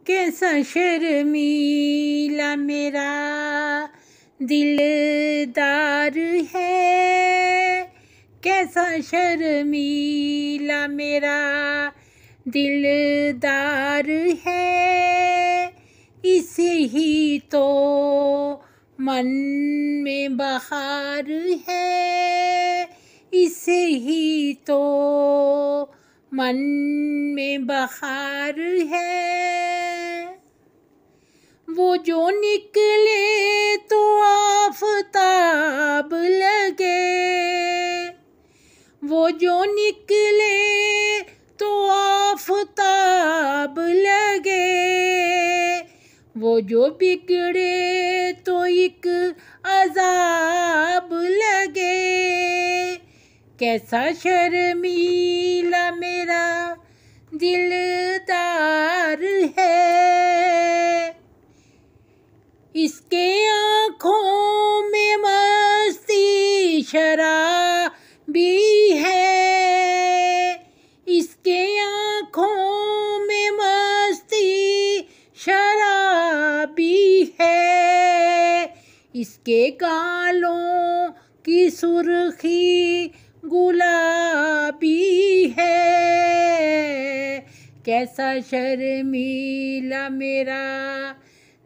कैसा शर्मीला मेरा दिलदार है, कैसा शर्मीला मेरा दिलदार है। इसे ही तो मन में बहार है, इसे ही तो मन में बहार है। वो जो निकले तो आफताब लगे, वो जो निकले तो आफताब लगे, वो जो बिगड़े तो एक अजाब लगे। कैसा शर्मीला मेरा दिलदार है, इसके आँखों में मस्ती शराबी है, इसके आँखों में मस्ती शराबी है। इसके गालों की सुर्खी गुलाबी है। कैसा शर्मीला मेरा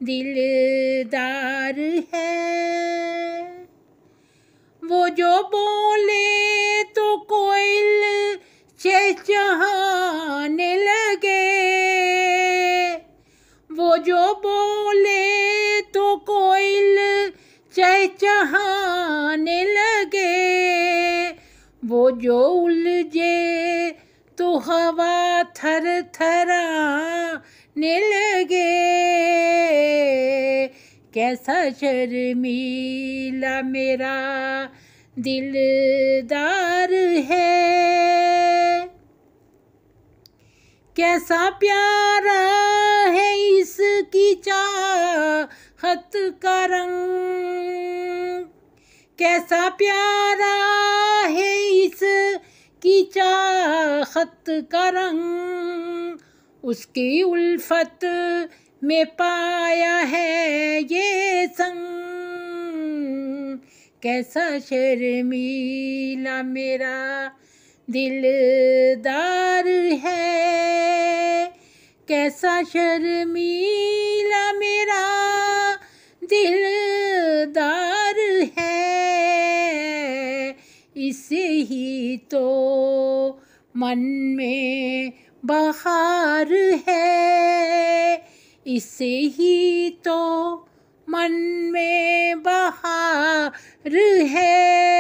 दिलदार है। वो जो बोले तो कोयल चहचहाने लगे, वो जो बोले तो कोयल चहचहाने लगे, वो जो उलझे तो हवा थर थराने लगे। कैसा शर्मीला मेरा दिलदार है, कैसा प्यारा है इसकी चाहत का रंग, कैसा प्यारा है इसकी चाहत का रंग। उसकी उल्फत में पाया है ये संग। कैसा शर्मीला मेरा दिलदार है, कैसा शर्मीला मेरा दिलदार है। इसे ही तो मन में बहार है, इसे ही तो मन में बहार है।